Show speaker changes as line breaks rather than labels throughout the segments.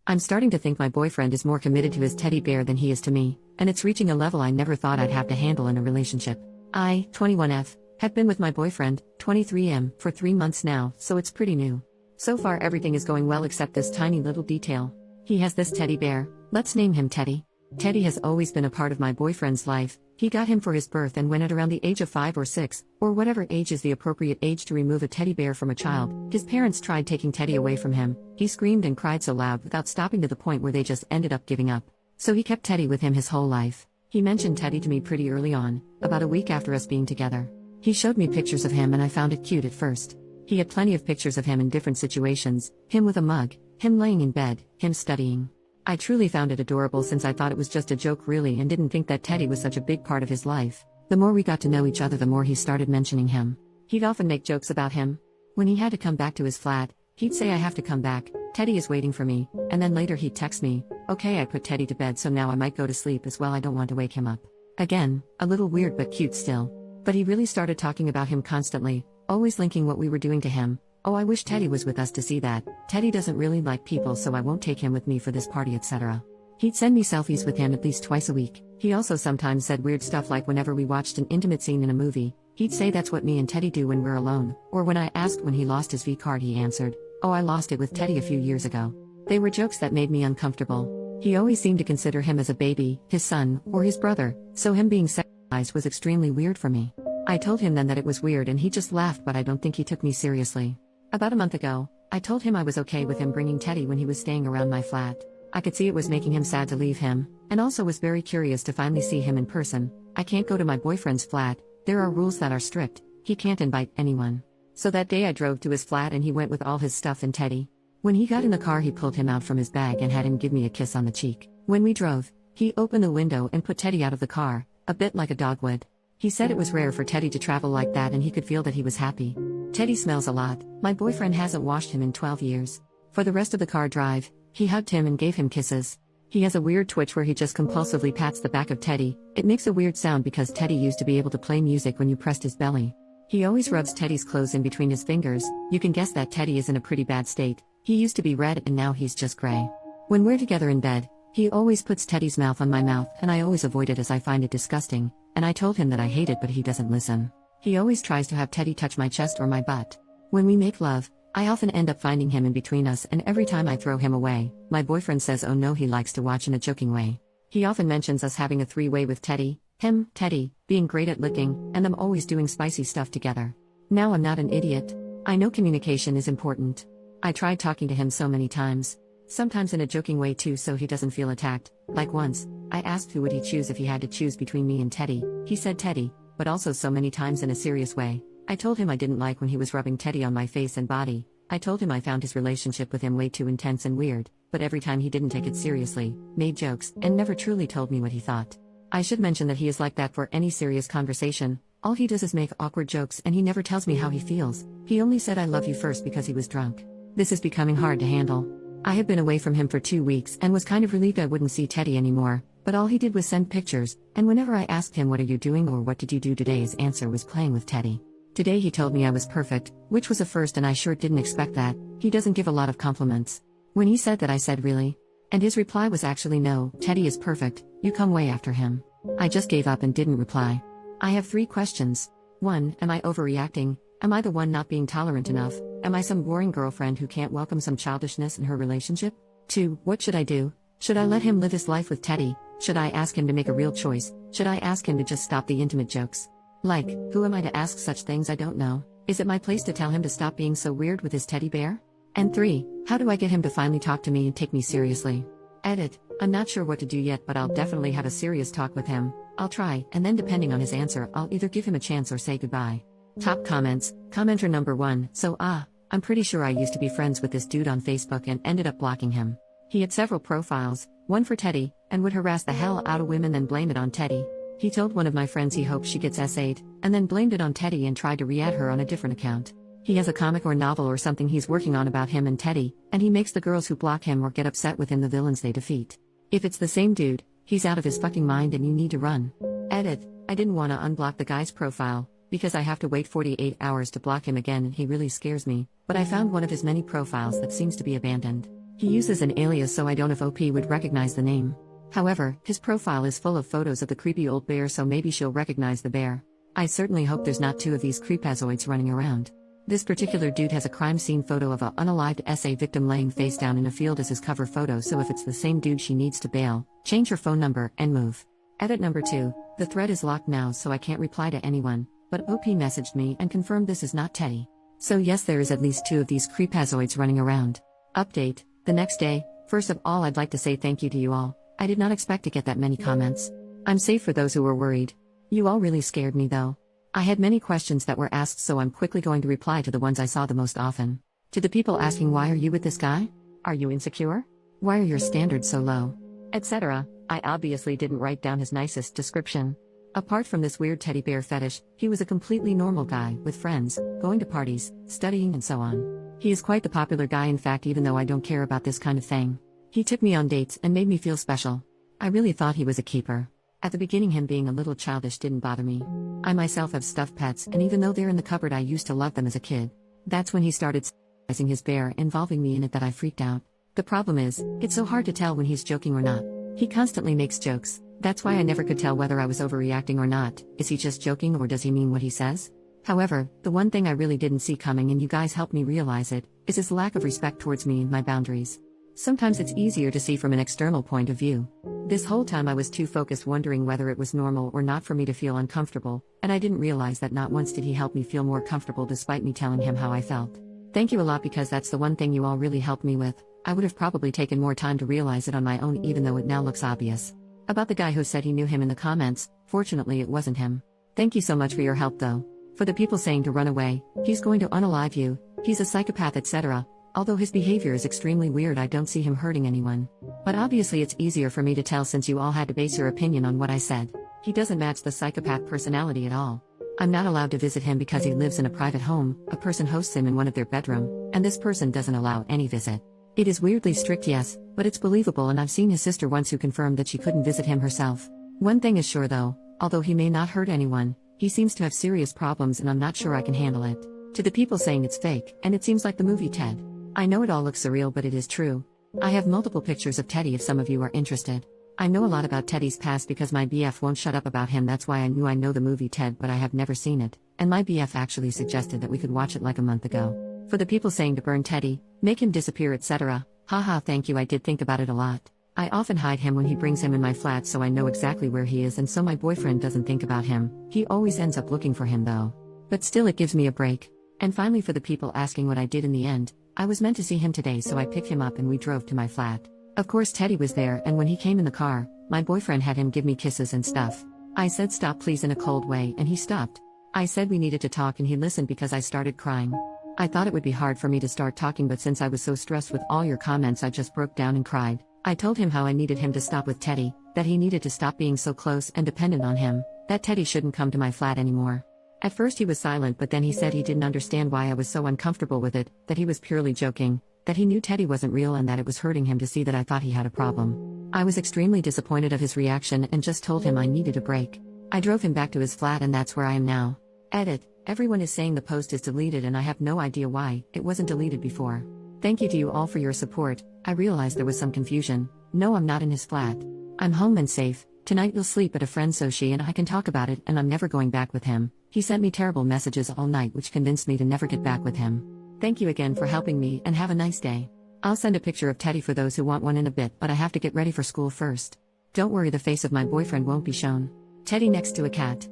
I'm starting to think my boyfriend is more committed to his teddy bear than he is to me, and it's reaching a level I never thought I'd have to handle in a relationship. I, 21F, have been with my boyfriend, 23M, for 3 months now, so it's pretty new. So far everything is going well except this tiny little detail. He has this teddy bear, let's name him Teddy. Teddy has always been a part of my boyfriend's life. He got him for his birth, and when at around the age of 5 or 6, or whatever age is the appropriate age to remove a teddy bear from a child, his parents tried taking Teddy away from him. He screamed and cried so loud without stopping, to the point where they just ended up giving up. So he kept Teddy with him his whole life. He mentioned Teddy to me pretty early on, about a week after us being together. He showed me pictures of him and I found it cute at first. He had plenty of pictures of him in different situations, him with a mug, him laying in bed, him studying. I truly found it adorable, since I thought it was just a joke really, and didn't think that Teddy was such a big part of his life. The more we got to know each other, the more he started mentioning him. He'd often make jokes about him. When he had to come back to his flat, he'd say, "I have to come back, Teddy is waiting for me," and then later he'd text me, "Okay, I put Teddy to bed, so now I might go to sleep as well, I don't want to wake him up." Again, a little weird but cute still. But he really started talking about him constantly, always linking what we were doing to him. "Oh, I wish Teddy was with us to see that. Teddy doesn't really like people, so I won't take him with me for this party, etc." He'd send me selfies with him at least twice a week. He also sometimes said weird stuff, like whenever we watched an intimate scene in a movie, he'd say that's what me and Teddy do when we're alone. Or when I asked when he lost his V card, he answered, "Oh, I lost it with Teddy a few years ago." They were jokes that made me uncomfortable. He always seemed to consider him as a baby, his son, or his brother, so him being sexualized was extremely weird for me. I told him then that it was weird and he just laughed, but I don't think he took me seriously. About a month ago, I told him I was okay with him bringing Teddy when he was staying around my flat. I could see it was making him sad to leave him, and also was very curious to finally see him in person. I can't go to my boyfriend's flat, there are rules that are strict, he can't invite anyone. So that day I drove to his flat and he went with all his stuff and Teddy. When he got in the car, he pulled him out from his bag and had him give me a kiss on the cheek. When we drove, he opened the window and put Teddy out of the car, a bit like a dog would. He said it was rare for Teddy to travel like that and he could feel that he was happy. Teddy smells a lot, my boyfriend hasn't washed him in 12 years. For the rest of the car drive, he hugged him and gave him kisses. He has a weird twitch where he just compulsively pats the back of Teddy. It makes a weird sound because Teddy used to be able to play music when you pressed his belly. He always rubs Teddy's clothes in between his fingers. You can guess that Teddy is in a pretty bad state. He used to be red and now he's just gray. When we're together in bed, he always puts Teddy's mouth on my mouth, and I always avoid it as I find it disgusting, and I told him that I hate it, but he doesn't listen. He always tries to have Teddy touch my chest or my butt. When we make love, I often end up finding him in between us, and every time I throw him away, my boyfriend says oh no, he likes to watch in a joking way. He often mentions us having a three-way with Teddy, him, Teddy, being great at licking, and them always doing spicy stuff together. Now I'm not an idiot. I know communication is important. I tried talking to him so many times. Sometimes in a joking way too, so he doesn't feel attacked. Like once, I asked who would he choose if he had to choose between me and Teddy. He said Teddy, but also so many times in a serious way. I told him I didn't like when he was rubbing Teddy on my face and body. I told him I found his relationship with him way too intense and weird, but every time he didn't take it seriously, made jokes, and never truly told me what he thought. I should mention that he is like that for any serious conversation. All he does is make awkward jokes and he never tells me how he feels. He only said I love you first because he was drunk. This is becoming hard to handle. I have been away from him for 2 weeks and was kind of relieved I wouldn't see Teddy anymore, but all he did was send pictures, and whenever I asked him what are you doing or what did you do today, his answer was playing with Teddy. Today he told me I was perfect, which was a first, and I sure didn't expect that. He doesn't give a lot of compliments. When he said that, I said really? And his reply was actually no, Teddy is perfect, you come way after him. I just gave up and didn't reply. I have 3 questions. 1. Am I overreacting? Am I the one not being tolerant enough? Am I some boring girlfriend who can't welcome some childishness in her relationship? 2. What should I do? Should I let him live his life with Teddy? Should I ask him to make a real choice? Should I ask him to just stop the intimate jokes? Like, who am I to ask such things? I don't know. Is it my place to tell him to stop being so weird with his teddy bear? And 3. How do I get him to finally talk to me and take me seriously? Edit. I'm not sure what to do yet, but I'll definitely have a serious talk with him. I'll try, and then depending on his answer, I'll either give him a chance or say goodbye. Top comments. Commenter number 1. So I'm pretty sure I used to be friends with this dude on Facebook and ended up blocking him. He had several profiles, one for Teddy, and would harass the hell out of women then blame it on Teddy. He told one of my friends he hopes she gets SA'd, and then blamed it on Teddy and tried to re-add her on a different account. He has a comic or novel or something he's working on about him and Teddy, and he makes the girls who block him or get upset with him the villains they defeat. If it's the same dude, he's out of his fucking mind and you need to run. Edit. I didn't want to unblock the guy's profile, because I have to wait 48 hours to block him again and he really scares me, but I found one of his many profiles that seems to be abandoned. He uses an alias, so I don't know if OP would recognize the name. However, his profile is full of photos of the creepy old bear, so maybe she'll recognize the bear. I certainly hope there's not two of these creepazoids running around. This particular dude has a crime scene photo of a unalived SA victim laying face down in a field as his cover photo, so if it's the same dude, she needs to bail, change her phone number, and move. Edit number 2. The thread is locked now, so I can't reply to anyone, but OP messaged me and confirmed this is not Teddy. So yes, there is at least two of these creepazoids running around. Update. The next day. First of all, I'd like to say thank you to you all. I did not expect to get that many comments. I'm safe for those who were worried. You all really scared me though. I had many questions that were asked, so I'm quickly going to reply to the ones I saw the most often. To the people asking, why are you with this guy? Are you insecure? Why are your standards so low? Etc. I obviously didn't write down his nicest description. Apart from this weird teddy bear fetish, he was a completely normal guy, with friends, going to parties, studying and so on. He is quite the popular guy, in fact, even though I don't care about this kind of thing. He took me on dates and made me feel special. I really thought he was a keeper. At the beginning, him being a little childish didn't bother me. I myself have stuffed pets, and even though they're in the cupboard, I used to love them as a kid. That's when he started sizing his bear, involving me in it, that I freaked out. The problem is, it's so hard to tell when he's joking or not. He constantly makes jokes. That's why I never could tell whether I was overreacting or not. Is he just joking, or does he mean what he says? However, the one thing I really didn't see coming, and you guys helped me realize it, is his lack of respect towards me and my boundaries. Sometimes it's easier to see from an external point of view. This whole time I was too focused wondering whether it was normal or not for me to feel uncomfortable, and I didn't realize that not once did he help me feel more comfortable despite me telling him how I felt. Thank you a lot, because that's the one thing you all really helped me with. I would have probably taken more time to realize it on my own, even though it now looks obvious. About the guy who said he knew him in the comments, fortunately it wasn't him. Thank you so much for your help though. For the people saying to run away, he's going to unalive you, he's a psychopath, etc. Although his behavior is extremely weird, I don't see him hurting anyone. But obviously it's easier for me to tell since you all had to base your opinion on what I said. He doesn't match the psychopath personality at all. I'm not allowed to visit him because he lives in a private home, a person hosts him in one of their bedroom, and this person doesn't allow any visit. It is weirdly strict, yes, but it's believable, and I've seen his sister once who confirmed that she couldn't visit him herself. One thing is sure though, although he may not hurt anyone, he seems to have serious problems and I'm not sure I can handle it. To the people saying it's fake, and it seems like the movie Ted. I know it all looks surreal, but it is true. I have multiple pictures of Teddy if some of you are interested. I know a lot about Teddy's past because my BF won't shut up about him. That's why I knew I know the movie Ted, but I have never seen it, and my BF actually suggested that we could watch it like a month ago. For the people saying to burn Teddy, make him disappear, etc. Haha, thank you, I did think about it a lot. I often hide him when he brings him in my flat, so I know exactly where he is, and so my boyfriend doesn't think about him. He always ends up looking for him though. But still, it gives me a break. And finally, for the people asking what I did in the end, I was meant to see him today, so I picked him up and we drove to my flat. Of course Teddy was there, and when he came in the car, my boyfriend had him give me kisses and stuff. I said stop please in a cold way, and he stopped. I said we needed to talk, and he listened because I started crying. I thought it would be hard for me to start talking, but since I was so stressed with all your comments, I just broke down and cried. I told him how I needed him to stop with Teddy, that he needed to stop being so close and dependent on him, that Teddy shouldn't come to my flat anymore. At first he was silent, but then he said he didn't understand why I was so uncomfortable with it, that he was purely joking, that he knew Teddy wasn't real, and that it was hurting him to see that I thought he had a problem. I was extremely disappointed of his reaction and just told him I needed a break. I drove him back to his flat, and that's where I am now. Edit. Everyone is saying the post is deleted, and I have no idea why it wasn't deleted before. Thank you to you all for your support. I realized there was some confusion. No, I'm not in his flat. I'm home and safe. Tonight you'll sleep at a friend so she and I can talk about it, and I'm never going back with him. He sent me terrible messages all night which convinced me to never get back with him. Thank you again for helping me, and have a nice day. I'll send a picture of Teddy for those who want one in a bit, but I have to get ready for school first. Don't worry, the face of my boyfriend won't be shown. Teddy next to a cat.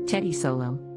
Teddy solo.